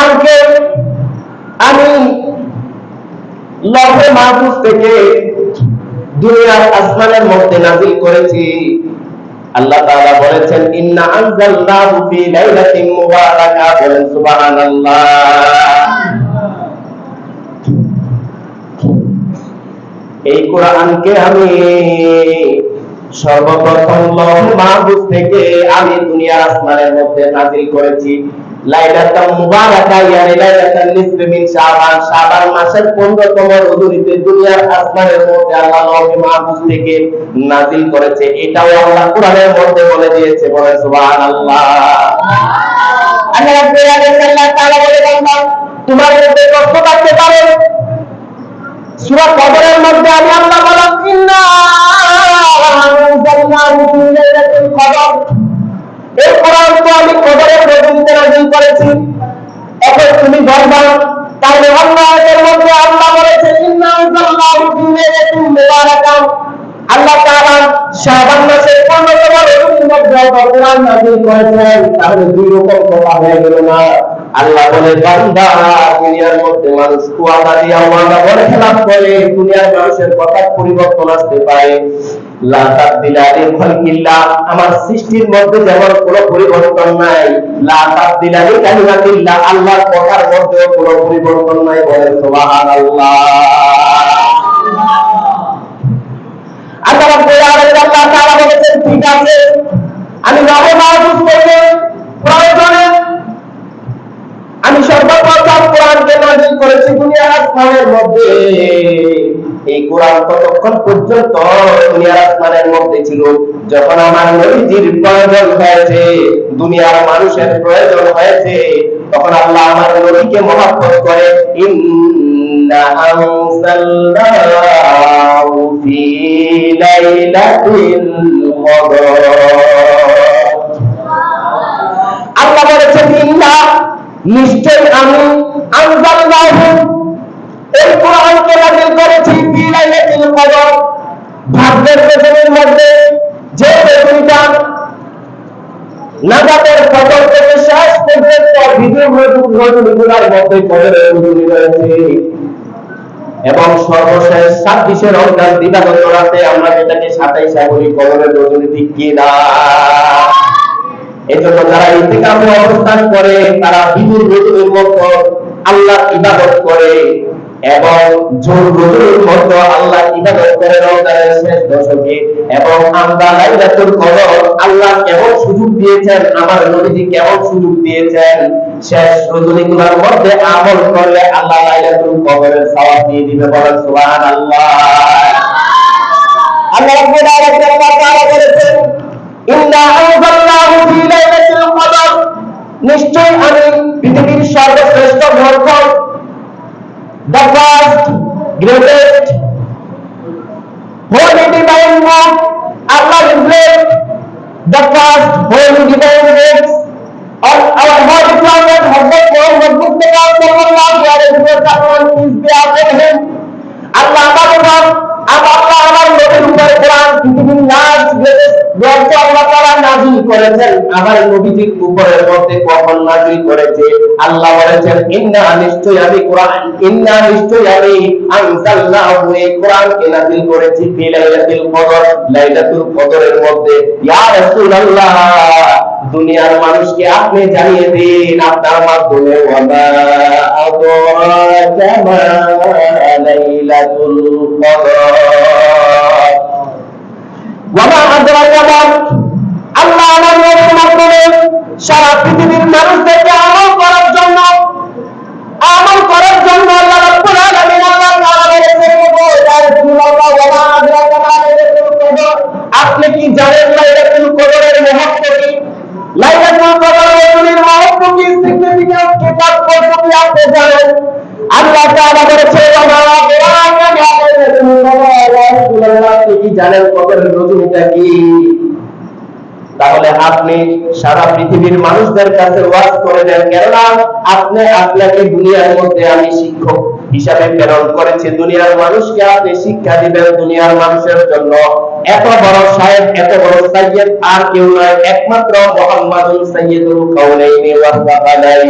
কোরআনকে আমি লৌহে মাহফুজ থেকে দুনিয়ার আসমানের মধ্যে নাযিল করেছি। আল্লাহ তাআলা বলেছেন ইন্না আনজালনাহু ফি লাইলাতিন মুবারাকা, বলেন সুবহানাল্লাহ। এই কোরআনকে আমি সর্বপ্রথম লৌহে মাহফুজ থেকে আমি দুনিয়ার আসমানের মধ্যে নাযিল করেছি। লাইলাতুল মুবারাকা ইয়ানি লাইলাতুল নিসফি মিন শাবান, শাবান মাসের 15তম রজনীতে দুনিয়ার আসমানের মধ্যে আল্লাহ লৌহে মাহফুজ থেকে নাযিল করেছে। এটাও আল্লাহ কোরআনের মধ্যে বলে দিয়েছে, বলে সুবহানাল্লাহ। আল্লাহ রাব্বুল আলামিন আল্লাহ তাআলা বলে বান্দা তোমার মধ্যে কষ্ট থাকতে পারে, সূরা কদরের মধ্যে আমি আল্লাহ বললাম ইন্না আনজালনাহু ফি লাইলাতুল কদর, এই কোরআন তো আমি কদরের রজনীতে নাযিল করেছি। এখন তুমি বলবা তাহলে আল্লাহের মধ্যে আল্লাহ বলেছে ইন্না আনজালনাহু ফি লাইলাতিন মুবারাকা, আল্লাহ তাআলা শাবান মাসের 15তম রজনীর মধ্যে কোরআন নাযিল করেছেন। তাহলে দুই রকম কথা হয়ে গেল না? আল্লাহ বলে বান্দা দুনিয়ার মধ্যে মানুষ ওয়াদা দিয়া ওয়াদা বলে খেলাফ করে, দুনিয়ার মানুষের কথা পরিবর্তন আসতে পারে। লা তাবদিলা লিখালকিল্লাহ, আমার সৃষ্টির মধ্যে যেমন কোনো পরিবর্তন নাই, লা তাবদিলা লিকালিমাতিল্লাহ, আল্লাহর কথার মধ্যেও কোনো পরিবর্তন নাই, বলে সুবহানাল্লাহ। আল্লাহ রাব্বুল আলামিন আল্লাহ তাআলা বলেছেন ঠিক আছে আমি লৌহে মাহফুজ থেকে প্রয়োজনে আমি সর্বপ্রথম কোরআনকে নাযিল করেছি দুনিয়ার আসমানের মধ্যে। এই কোরআন ততক্ষণ পর্যন্ত দুনিয়ার আসমানের মধ্যে ছিল, যখন আমার নবীজির প্রয়োজন হয়েছে, দুনিয়ার মানুষের প্রয়োজন হয়েছে, তখন আল্লাহ আমার নবীকে মহব্বত করে ইন্না আনজালনাহু ফি লাইলাতিল কদর। আল্লাহ বলেছেন ইন্না, নিশ্চয় আমি আনজালনাহু, এই কোরআনকে নাযিল করেছি ফি লাইলাতিল কদর, ভাগ্যের রজনীর মধ্যে, যে রজনীটা নাজাতের কদর থেকে শেষ পর্যন্ত বিজয় রজনীগুলোর মধ্যে কদরের রজনী রয়েছে। এবং সর্বশেষ 26 রমজান দিবাগত রাতে আমরা যেটাকে 27 বলি কদরের রজনী, ঠিক কি না? এজন্য যারা ইতিকাফে অবস্থান করে তারা বিজয় রজনীর মধ্যে আল্লাহর ইবাদত করে এবং জোর রজনীর মধ্যে আল্লাহর ইবাদত করে রমজানের শেষ দশকে। এবং আমরা লাইলাতুল কদর আল্লাহ কেমন সুযোগ দিয়েছেন, আমার নবীজি কেমন সুযোগ দিয়েছেন, শেষ রজনীগুলোর মধ্যে আমল করলে আল্লাহ লাইলাতুল কদরের সওয়াব দিয়ে দিবে, বলেন সুবহানাল্লাহ। আল্লাহ রাব্বুল আলামিন তাআলা বলেছেন ইন্না আনজালনাহু ফি লাইলাতিল কদর, নিশ্চয় আমি পৃথিবীর সর্বশ্রেষ্ঠ গ্রন্থ, the first greatest holy divine book Allah revealed, the first holy divine books of our holy prophet Hazrat Muhammad Mustafa sallallahu alaihi wasallam, is the upon him. Allah আমার নবীর উপর কোরআন পৃথিবীর লাস্ট গ্রেটেস্ট গ্রন্থ আল্লাহ তাআলা নাযিল করেছেন। আমার নবীজির উপরের মধ্যে কখন নাযিল করেছে? আল্লাহ বলেছেন ইন্না, নিশ্চয় আমি কোরআন, ইন্না নিশ্চয় আমি আনজালনাহু, এই কোরআনকে নাযিল করেছি ফি লাইলাতিল কদর, লাইলাতুল কদরের মধ্যে। ইয়া রাসূলুল্লাহ, দুনিয়ার মানুষকে আপনি জানিয়ে দিন আপনার মাধ্যমে ওয়ামা আদরাকা মা লাইলাতুল কদর, ওয়ামা আদরাকা মা, আল্লাহ আমার নবীর মাধ্যমে সারা পৃথিবীর মানুষদেরকে আমল করার জন্য আল্লাহ রাব্বুল আলামিন আল্লাহ তাআলা বলেছেন ইয়া রাসূলুল্লাহ ওয়ামা আদরাকা মা লাইলাতুল কদর, আপনি কি জানেন লাইলাতুল কদরের মহত্ব কি? লাইলাতুল কদরের মহত্ব কি, সিগনিফিকেন্স কি, তাৎপর্য কি আপনি জানেন? আল্লাহ তাআলা বলেছে ওয়ামা আদরাকা মা লাইলাতুল কদর, রাসূলুল্লাহ আপনি কি জানেন কদরের রজনীটা কি? তাহলে আপনি সারা পৃথিবীর মানুষদের কাছে ওয়াজ করে দেন, কেননা আপনাকে দুনিয়ার মধ্যে আমি শিক্ষক হিসাবে প্রেরণ করেছি, দুনিয়ার মানুষকে আপনি শিক্ষা দিবেন, দুনিয়ার মানুষের জন্য এত বড় সাহেব, এত বড় সাইয়্যিদ আর কেউ নয়, একমাত্র মুহাম্মাদুর সাইয়্যিদুল কাউনাইনি ওয়াস সাকালাইন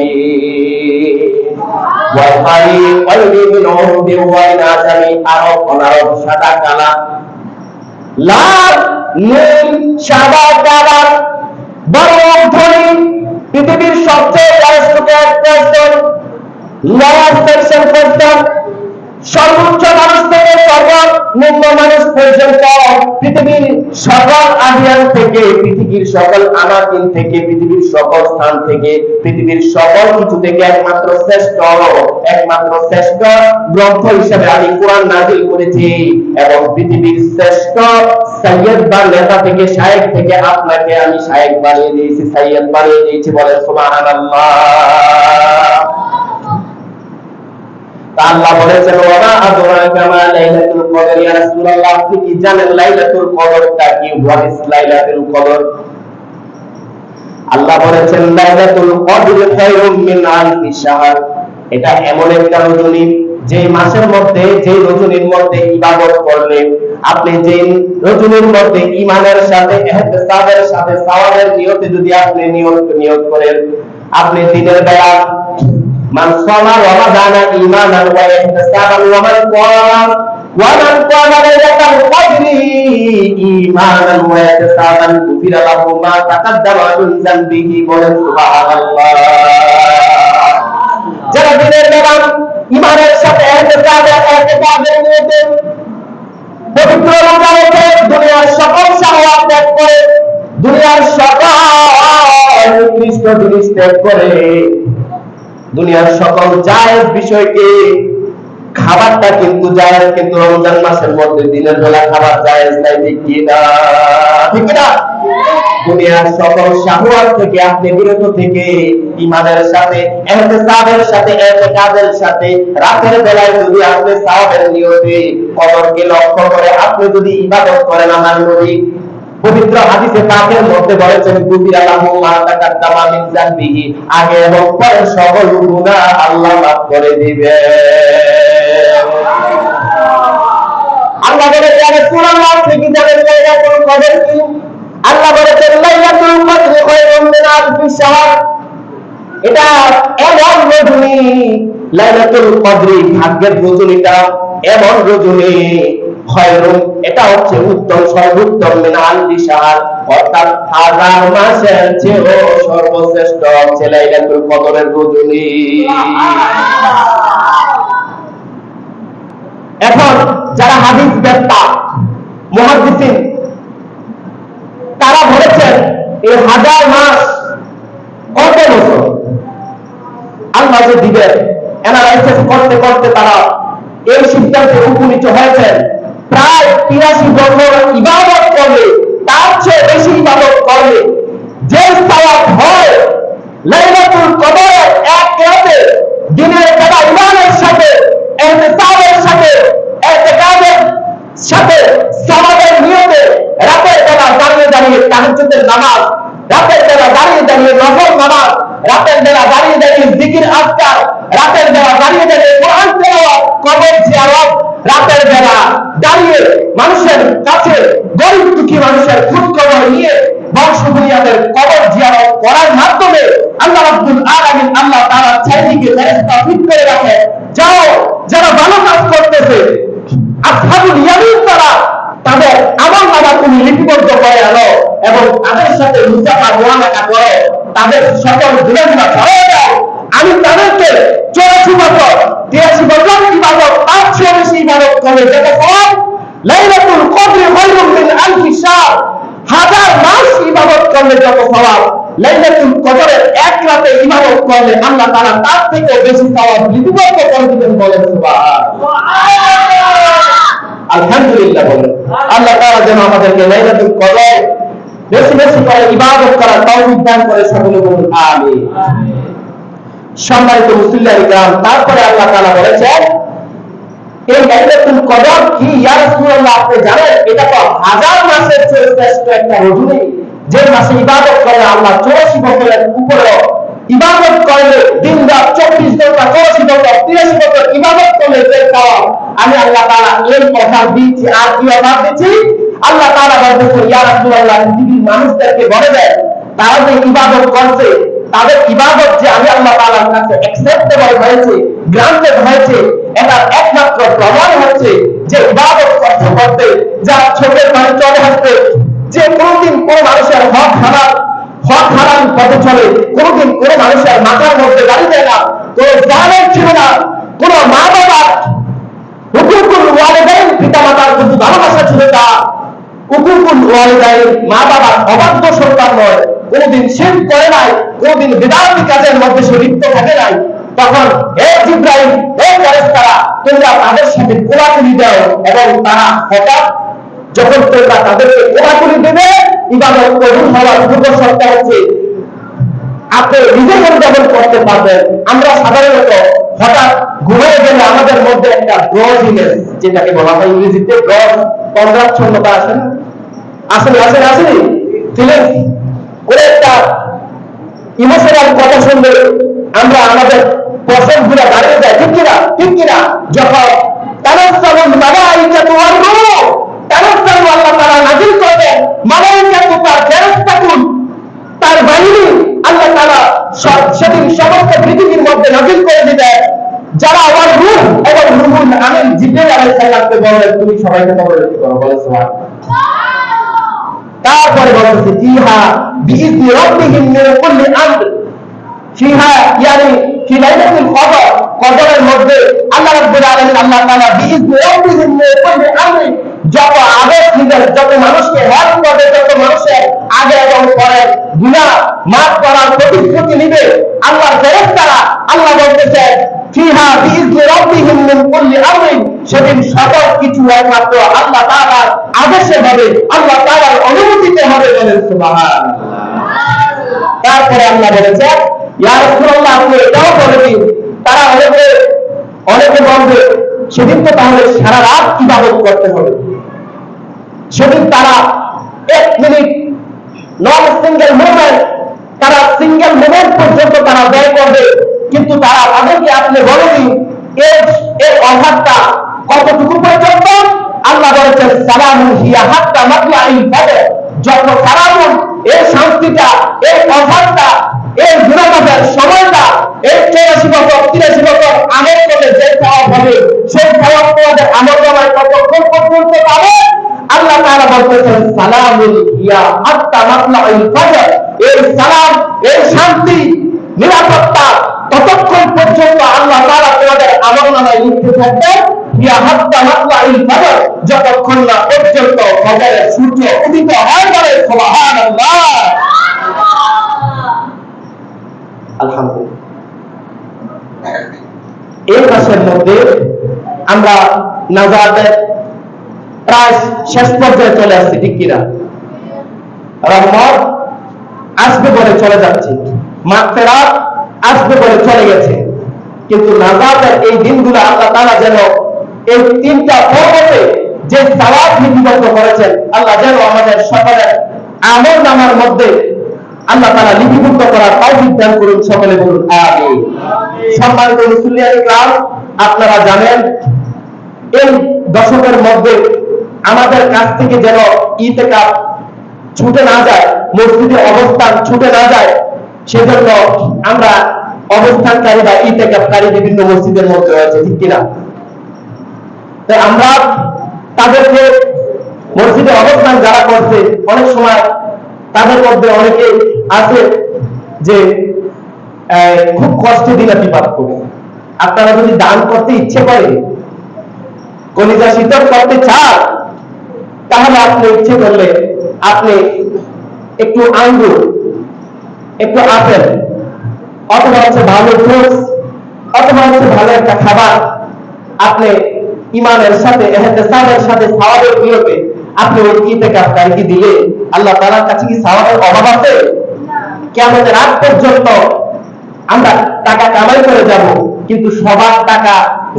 ওয়া ফারিকাইনি মিনহুম বিওয়াইন আজামি, আরব অনারব, সাদা কালা, লাল নীল সাদা কালা, বড় ধনী, পৃথিবীর সবচেয়ে aristocrat person, lawyer section person, সর্বোচ্চ মানুষ থেকে সর্বনিম্ন মানুষ পর্যন্ত, পৃথিবীর সকল আদিয়ান থেকে, পৃথিবীর সকল আমাকিন থেকে, পৃথিবীর সকল স্থান থেকে, পৃথিবীর সকল কিছু থেকে একমাত্র শ্রেষ্ঠ গ্রন্থ হিসেবে আমি কোরআন নাযিল করেছি, এবং পৃথিবীর শ্রেষ্ঠ সাইয়্যিদ বা নেতা থেকে, শায়েখ থেকে আপনাকে আমি শায়েখ বানিয়ে দিয়েছি, সাইয়্যিদ বানিয়ে দিয়েছি। বলেন সুবহানাল্লাহ। আল্লাহ বলেছেন ওয়া আদরাকা মা লাইলাতুল কদর, ইয়া রাসূলুল্লাহ আপনি কি জানেন লাইলাতুল কদরটা কি? হোয়াট ইজ লাইলাতুল কদর? আল্লাহ বলেছেন লাইলাতুল কদর খায়রুম মিন আলফি শাহর, এটা এমন একটা রজনী যে মাসের মধ্যে, যে রজনীর মধ্যে ইবাদত করলে, আপনি যে রজনীর মধ্যে ঈমানের সাথে, ইহতিসাবের সাথে, সওয়াবের নিয়তে যদি আপনি নিয়ত করেন, আপনি দিনের বেলা মান সামা রমাদানা ঈমানান ওয়া ইহতিসাবান ওয়া মান ক্বামা লাইলাতাল কদরি ঈমানান ওয়া ইহতিসাবান গুফিরা লাহু মা তাকাদ্দামা মিন যানবিহি। বলেন সুবহানাল্লাহ। যারা দিনের বেলা ঈমানের সাথে ইহতিসাবের নিয়তে পবিত্র রোজা রেখে দুনিয়ার সকল শাহওয়াত ত্যাগ করে, দুনিয়ার সকল নিকৃষ্ট জিনিস ত্যাগ করে, দুনিয়ার সকল জায়েজ বিষয়কে, খাবারটা কিন্তু জায়েজ, কিন্তু রমজান মাসের মধ্যে দিনের বেলা খাবার জায়েজ নাই, ঠিক কি না? ঠিক না? দুনিয়ার সকল শাহওয়াত থেকে আপনি বিরত থেকে ঈমানের সাথে, ইহতিসাবের সাথে, ইতিকাদের সাথে, রাতের বেলায় যদি আপনি সওয়াবের নিয়তে কদরকে লক্ষ্য করে আপনি যদি ইবাদত করেন, আমার নবী পবিত্র হাদিসে পাকের মধ্যে বলেছেন গুফিরা লাহু মা তাকাদ্দামা মিন যানবিহি, আগে এবং পরে সকল গুনাহ আল্লাহ মাফ করে দিবেন। আল্লাহ বলেছেন সূরা নাস থেকে জানেন লাইলাতুল কদর কি? আল্লাহ বলেছেন লাইলাতুল কদর খায়রুম মিন আলফি শাহর, এটা এমন রজনী, লাইলাতুল কদর ভাগ্যের রজনীটা এমন রজনী, খায়রুম এটা হচ্ছে উত্তম, সর্বোত্তম, মিন আলফি শাহর অর্থাৎ 1000 মাসের চেয়েও সর্বশ্রেষ্ঠ হচ্ছে লাইলাতুল কদরের রজনী। এখন যারা হাদিস বেত্তা, মুহাদ্দিসিন, তারা বলেছেন এই 1000 মাস কত বছর আল্লাহ যে দিবেন, অ্যানালাইসিস করতে করতে তারা এই সিদ্ধান্তে উপনীত হয়েছেন প্রায় 83 বছর ইবাদত করলে, তার চেয়ে বেশি ইবাদত করলে যে সওয়াব হয় লাইলাতুল কদরের এক রাতে, দিনের বেলা ঈমানের সাথে, ইহতিসাবের সাথে, ইতিকাদের সাথে, সওয়াবের নিয়তে রাতের বেলা দাঁড়িয়ে দাঁড়িয়ে তাহাজ্জুদের নামাজ, রাতের বেলা দাঁড়িয়ে দাঁড়িয়ে নফল নামাজ, রাতের বেলা দাঁড়িয়ে দাঁড়িয়ে জিকির আজকার, রাতের বেলা দাঁড়িয়ে দাঁড়িয়ে কোরআন তেলাওয়াত, কবর জিয়ারত, রাতের বেলা দাঁড়িয়ে মানুষের কাছে গরিব দুঃখী মানুষের খোঁজ খবর নিয়ে বংশ বুনিয়াদের কবর জিয়ারত করার মাধ্যমে আল্লাহ রাব্বুল আলামিন, আল্লাহ তাআলা চারিদিকে ফেরেশতা ফিট করে রাখে, যাও যারা ভালো কাজ করতেছে আসহাবুল ইয়ামিন তারা তাদের আমলনামা তুমি লিপিবদ্ধ করে আনো এবং তাদের সাথে মুসাফা মুআমালা করো, তাদের সকল গুনাহ ধরে দাও, আমি তাদেরকে 84 বছর 83 বছর ইবাদত, 800 বেশি ইবাদত করে যেটা সওয়াব লাইলাতুল কদর খায়রুম মিন আলফি শাহর, 1000 মাস ইবাদত করলে যত সওয়াব লাইলাতুল কদরের এক রাতে ইবাদত করলে আল্লাহ তাআলা তার থেকে বেশি সওয়াব লিপিবদ্ধ করে দিবেন। বলেন সুবহানাল্লাহ। আলহামদুলিল্লাহ। বলেন আল্লাহ তাআলা যেন আমাদেরকে লাইলাতুল কদর বেশি বেশি করে ইবাদত করার তৌফিক দান করে, সকলে বলুন আমিন। সম্মানিত মুসলিম ইকরাম, তারপরে আল্লাহ তাআলা বলেছেন এই লাইলাতুল কদর কি? ইয়া রাসূলুল্লাহ আপনি জানেন এটা তো 1000 মাসের চেয়ে শ্রেষ্ঠ একটা রজনী, যে মাসে ইবাদত করলে আল্লাহ 84 বছরের উপরে ইবাদত করলে দিন রাত 24 ঘন্টা 84 ঘন্টা 83 ঘন্টা ইবাদত করলে যে সওয়াব আমি আল্লাহ তাআলা এর কথা দিচ্ছি। আর কি অফার দিচ্ছি? আল্লাহ তাআলা বলতেছেন ইয়া রাসূলুল্লাহ, পৃথিবীর মানুষদেরকে বলে দেন তারা যে ইবাদত করছে তাদের ইবাদত যে আমি আল্লাহ তাআলার কাছে অ্যাকসেপ্টেবল হয়েছে, গ্রান্টেড হয়েছে, এটার একমাত্র প্রমাণ হচ্ছে যে ইবাদত করতে করতে যা চোখের পানি চলে আসবে, যে কোনদিন কোন মানুষের হক হারাম পথে চলে, কোনদিন কোন মানুষের মাথার মধ্যে গাড়ি দেয় না, কোন জালেম ছিল না, কোন মা বাবার হুকুকুল ওয়ালিদাইন পিতা মাতার প্রতি ভালোবাসা ছিল তা হুকুকুল ওয়ালিদাইন মা বাবার অবাধ্য সন্তান নয়, কোনদিন শিরক করে নাই, কোনদিন বিদআতি কাজের মধ্যে সে লিপ্ত থাকে নাই। তখন হে জিবরাইল, হে ফেরেশতারা, তোমরা তাদের সাথে কোলাকুলি দাও এবং তারা হঠাৎ যখন তোমরা তাদেরকে কোলাকুলি দেবে, ইবাদত কবুল হওয়ার পূর্ব শর্ত হচ্ছে আপনি নিজে যেমন করতে পারবেন। আমরা সাধারণত হঠাৎ ঘুমিয়ে গেলে আমাদের মধ্যে একটা ড্রজিনেস, যেটাকে বলা হয় ইংরেজিতে ড্রজ, তন্দ্রাচ্ছন্নতা আসেনি ফিলিংস করে একটা ইমোশনাল কথা শুনলে আমরা আমাদের পছন্দ গুলো দাঁড়িয়ে যায়, ঠিক কিনা? যখন তানাজ্জালুল মালাইকাতু ওয়ার রূহ, তানাজ্জালু আল্লাহ তাআলা নাযিল করবেন, মালাইকাতু তার ফেরেশতাকুন তার বাহিনী আল্লাহ তাআলা সেদিন সমস্ত পৃথিবীর মধ্যে নাযিল করে দিবেন, যারা ওয়ার রূহ এবং রূহুল আমিন জিবরাইল আলাইহিস সালামকে বললেন তুমি সবাইকে কবর দিতে করো, বলে সুবহানাল্লাহ। তারপরে বলতেছে ফিহা বিইذনি রাব্বিহিম মিন কুল্লি আমর, ফিহা ইয়ানি ফি লাইলাতুল কদর, কদরের মধ্যে আল্লাহ রাব্বুল আলামিন আল্লাহ তাআলা বিইذনি রাব্বিহিম মিন কুল্লি আমর যত আদেশ দিবেন, যত মানুষকে হেল্প করবে, যত মানুষের আগে এবং পরে গুনাহ মাফ করার প্রতিশ্রুতি নিবে আল্লাহর ফেরেশতারা, আল্লাহ বলতেছেন ফিহা বিইذনি রাব্বিহিম মিন কুল্লি আমর, সেদিন সকল কিছু একমাত্র আল্লাহ তাআলার আদেশে হবে, আল্লাহ তাআলার অনুমতিতে হবে, বলেন সুবহানাল্লাহ। তারপরে আল্লাহ বলেছেন ইয়া রাসূলুল্লাহ, আপনি এটাও বলে দিন, তারা অনেকে বলবে সেদিন তো তাহলে সারা রাত ইবাদত করতে হবে, সেদিন তারা 1 মিনিট নন সিঙ্গেল মোমেন্ট, তারা সিঙ্গেল মোমেন্ট পর্যন্ত তারা ব্যয় করবে, কিন্তু তারা তাদেরকে আপনি বলে দিন এর অভাবটা কতটুকু পর্যন্ত? আল্লাহ বলেছেন সালামুন হিয়া হাত্তা মাতলাইল ফজর, যত সালামুন এই শান্তিটা, এই অভাবটা, এই গুনাহের সময়টা, এই 84 বছর 83 বছর আমল করলে যে সওয়াব হবে, সেই সওয়াব তোমাদের আমলনামায় কতক্ষণ পর্যন্ত পাবে? আল্লাহ তাআলা বলতেছেন সালামুন হিয়া হাত্তা মাতলাইল ফজর, এই সালাম, এই শান্তি, নিরাপত্তা ততক্ষণ পর্যন্ত আল্লাহ তাআলা তোমাদের আমলনামায় লিখতে থাকবেন, হিয়া হাত্তা মাতলাইল ফজর, যতক্ষণ না পর্যন্ত ফজরের সূর্য উদিত হয়, বলে সুবহানাল্লাহ। আলহামদুলিল্লাহ। এই মাসের মধ্যে আমরা নাজাতের প্রায় শেষ পর্যায়ে চলে আসছি, ঠিক কিনা? রহমত আসবে বলে চলে যাচ্ছে, মাগফিরাত আসবে বলে চলে গেছে, কিন্তু নাজাতের এই দিনগুলো আল্লাহ তাআলা যেন এই 3টা পর্বতে যে সওয়াব লিপিবদ্ধ করেছেন, আল্লাহ যেন আমাদের সকলের আমলনামার মধ্যে আল্লাহ তাআলা লিপিবদ্ধ করার তৌফিক দান করুন, সকলে বলুন আমিন। সম্মানিত মুসলিম ইকরাম, আপনারা জানেন এই দশকের মধ্যে আমাদের কাছ থেকে যেন ইতিকাফ ছুটে না যায়, মসজিদে অবস্থান ছুটে না যায়, সেজন্য আমরা অবস্থানকারীরা ইতিকাফকারী বিভিন্ন মসজিদের মধ্যে রয়েছে, ঠিক কিনা? তাই আমরা তাদেরকে মসজিদে অবস্থান যারা করছে, অনেক সময় তাদের মধ্যে অনেকে আছে যে খুব কষ্টে দিনাতিপাত করে। আপনারা যদি দান করতে ইচ্ছে করে, কলিজা শীতল করতে চান, তাহলে আপনি ইচ্ছে করলে আপনি একটু আঙ্গুর, একটু আপেল, অথবা হচ্ছে ভালো ফ্রুটস, অথবা হচ্ছে ভালো একটা খাবার আপনি ইমানের সাথে, ইহতিসাবের সাথে, সওয়াবের নিয়তে আপনি ওই ইতিকাফকারীকে দিলে আল্লাহ তাআলার কাছে কি সওয়াবের অভাব আছে? কিয়ামতের আগ পর্যন্ত আমরা টাকা কামাই করে যাব, কিন্তু সবার টাকা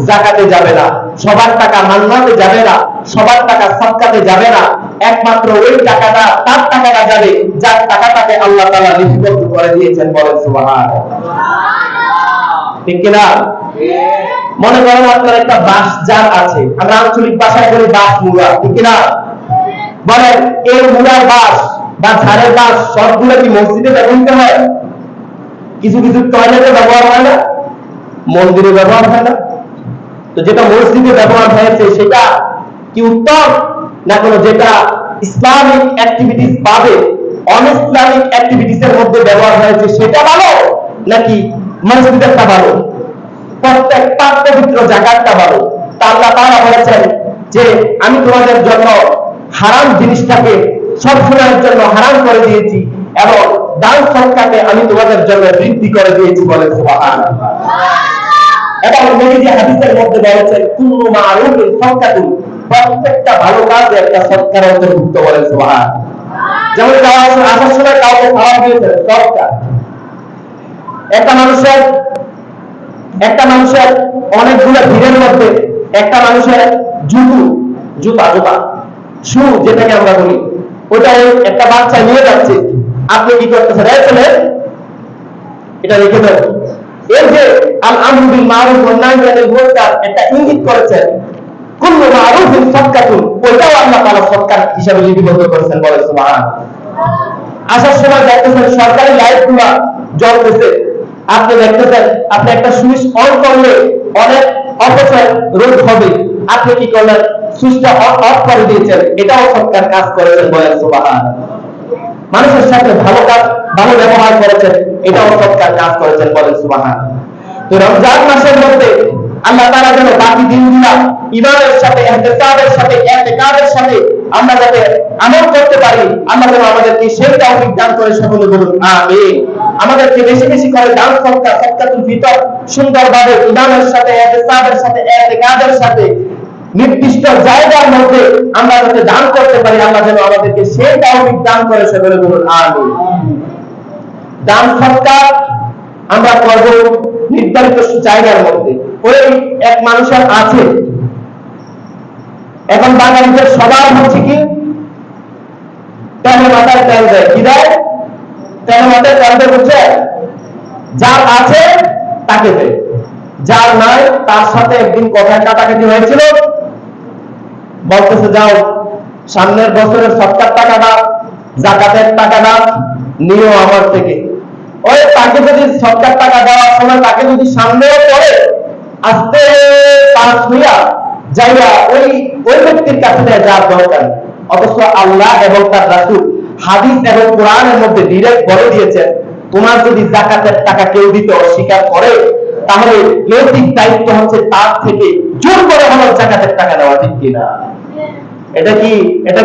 যাকাতে যাবে না, সবার টাকা মান্নাতে যাবে না, সবার টাকা সাদকাতে যাবে না, একমাত্র ওই টাকাটা তার টাকা টাকাটা যাবে যার টাকাটাকে আল্লাহ তাআলা লিপিবদ্ধ করে দিয়েছেন। বলেন সুবহানাল্লাহ। ঠিক কিনা? মনে করেন আপনার একটা বাঁশ জার আছে, আমরা আঞ্চলিক ভাষায় বলি বাঁশ মুড়া, ঠিক কিনা? বলেন এই মুড়ার বাঁশ বা ঝাড়ের বাঁশ সবগুলো কি মসজিদে ব্যবহৃত হয়? কিছু কিছু টয়লেটে ব্যবহার হয় না, মন্দিরে ব্যবহার হয় না? তো যেটা মসজিদে ব্যবহার হয়েছে সেটা কি উত্তম, না কোনো যেটা ইসলামিক অ্যাক্টিভিটিস বাদে অন ইসলামিক অ্যাক্টিভিটিস এর মধ্যে ব্যবহার হয়েছে সেটা ভালো, নাকি মসজিদেরটা ভালো? প্রত্যেকটা পবিত্র জায়গাটা ভালো। তা আল্লাহ তাআলা বলেছেন যে আমি তোমাদের জন্য হারাম জিনিসটাকে সবসময়ের জন্য হারাম করে দিয়েছি এবং দান সদকাকে আমি তোমাদের জন্য বৃদ্ধি করে দিয়েছি। বলেন সুবহানাল্লাহ। এবং নবীজি হাদিসের মধ্যে বলেছেন কুল্লু মারুফিন সাদকাতুন, প্রত্যেকটা ভালো কাজ একটা সদকার অন্তর্ভুক্ত। বলেন সুবহানাল্লাহ। যেমন আসার সময় কাউকে খাবার দিয়েছেন, সদকা। একটা মানুষের অনেকগুলো ভিড়ের মধ্যে একটা মানুষের জুতা শু যেটাকে আমরা বলি, ওটা একটা বাচ্চা নিয়ে যাচ্ছে, আপনি কি করতেছেন? এটা রেখে দেন। এই যে আল আমরু বিল মারুফ ওয়ান নাহয়ু আনিল মুনকার একটা ইঙ্গিত করেছেন, কুল্লু মারুফিন সাদকাতুন, ওইটাও আল্লাহ তাআলা সদকা হিসাবে লিপিবদ্ধ করেছেন। বলেন সুবহানাল্লাহ। আসার সময় দেখতেছেন সরকারি লাইটগুলো জ্বলতেছে, আপনি দেখতেছেন আপনি একটা সুইচ অন করলে অনেক অপচয় রোধ হবে, আপনি কি করলেন? সুইচটা অফ করে দিয়েছেন, এটাও সরকার কাজ করেছেন। বলেন সুবহানাল্লাহ। মানুষের সাথে ভালো ব্যবহার করেছেন, এটাও সরকার কাজ করেছেন। বলেন সুবহানাল্লাহ। তো রমজান মাসের মধ্যে আল্লাহ তাআলা যেন বাকি দিনগুলো ঈমানের সাথে, ইহতিসাবের সাথে, ইতিকাদের সাথে আমরা যাতে আমল করতে পারি, আল্লাহ যেন আমাদেরকে সেই তৌফিক দান করে। সকলে বলুন আমিন। আমাদেরকে বেশি বেশি করে দান সদকাতুল ফিতর সুন্দরভাবে ঈমানের সাথে, ইহতিসাবের সাথে, ইতিকাদের সাথে নির্দিষ্ট জায়গার মধ্যে আমরা যাতে দান করতে পারি, আল্লাহ যেন আমাদেরকে সেই তৌফিক দান করে। সকলে বলুন আমিন। দান সদকা আমরা করব নির্ধারিত জায়গার মধ্যে। ওই এক মানুষের আছে, এখন বাঙালিদের স্বভাব হচ্ছে কি তেলে মাথায় তেল দেয়। কি দেয়? তেলে মাথায় তেল দেয়। বুঝছে? যার আছে তাকে দেয়, যার নাই তার সাথে একদিন কথায় কাটাকাটি হয়েছিল, বলতেছে যাও সামনের বছরের সদকার টাকাটা, যাকাতের টাকাটা নিও আমার থেকে। ওই তাকে যদি সদকার টাকা দেওয়ার সময় তাকে যদি সামনেও পড়ে, আস্তে পাঁচ হইয়া যাইয়া ওই ব্যক্তির কাছে দেয় যার দরকার। অথচ আল্লাহ এবং তার রাসূল হাদিস এবং কোরআনের মধ্যে ডিরেক্ট বলে দিয়েছেন, তোমার যদি যাকাতের টাকা কেউ দিতে অস্বীকার করে, তাহলে নৈতিক দায়িত্ব হচ্ছে তার থেকে জোর করে হলো যাকাতের টাকা দেওয়া। ঠিক কিনা? এটা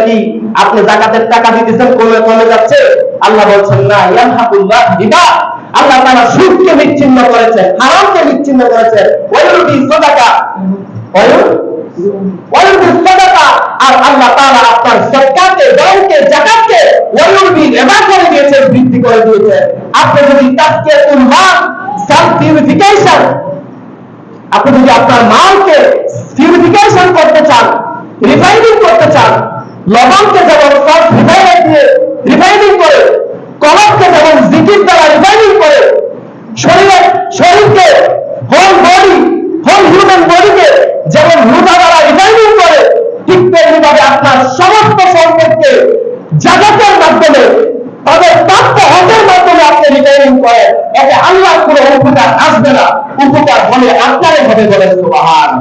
কি আপনি যাকাতের টাকা দিতেছেন, কমে যাচ্ছে? আল্লাহ বলছেন না, ইয়ামহাকুল্লাহ রিবা, আল্লাহ তাআলা সুদকে বিচ্ছিন্ন করেছেন, হারামকে বিচ্ছিন্ন করেছেন। ওয়ায়ুরবি সাদাকা আর আল্লাহ তাআলা আপনার সাদকাকে, দানকে, যাকাতকে ওয়ায়ুরবি রিবা করে দিয়েছেন, বৃদ্ধি করে দিয়েছেন। আপনি যদি তাজকিয়াতুল মাল, সেলফ পিউরিফিকেশন, আপনি যদি আপনার মালকে পিউরিফিকেশন করতে চান, রিফাইনিং করতে চান, লবণকে যেমন সব রিফাইনিং করে, কলবকে যেমন জিকির দ্বারা রিফাইনিং করে, শরীরকে হোল হিউম্যান বডিকে যেমন রোজা দ্বারা রিফাইনিং করে, ঠিক তেমনিভাবে আপনার সমস্ত সম্পদকে জাকাতের মাধ্যমে, তাদের প্রাপ্য হকের মাধ্যমে আপনি রিফাইনিং করেন, এতে আল্লাহর কোনো উপকার আসবে না, উপকার হলে আপনারই হবে। বলেন সুবহানাল্লাহ।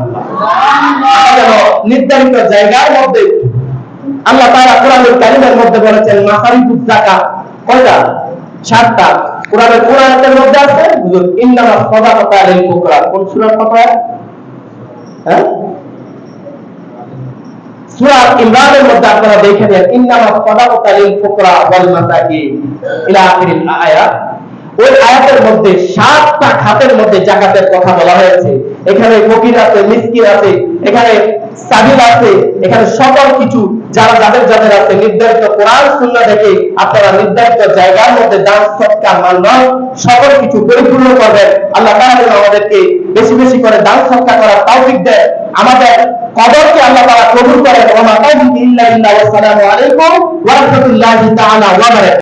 নির্ধারিত জায়গার মধ্যে আল্লাহ তাআলা কোরআনুল কারীমের মধ্যে বলেছেন মাসারিফুজ যাকাত কয়টা? 7টা। কোরআনের কোন আয়াতের মধ্যে আছে? হুজুর ইন্নামাস সাদাকাতু লিল ফুকরা। কোন সূরার কথা? সূরা ইমরানের মধ্যে আপনারা দেখে নেন, ইন্নামাস সাদাকাতু লিল ফুকরা ওয়াল মাসাকিন ইলা আখিরিল আয়াত। ওই আয়াতের মধ্যে 7টা খাতের মধ্যে যাকাতের কথা বলা হয়েছে। এখানে ফকির আছে, মিসকিন আছে, এখানে সাবিল আছে, এখানে সকল কিছু যাদের আছে নির্ধারিত কোরআন সুন্নাহ দেখে আপনারা নির্ধারিত জায়গার মধ্যে দান সদকা মাল সকল কিছু পরিপূর্ণ করবেন। আল্লাহ তাআলা আমাদেরকে বেশি বেশি করে দান সদকা করার তৌফিক দেন। আমাদের কবরকে আল্লাহ তাআলা কবুল করেন। ওয়া মা তাজিদু ইল্লা বিল্লাহ। আসসালামু আলাইকুম ওয়া রাহমাতুল্লাহি তাআলা ওয়া বারাকাতুহু।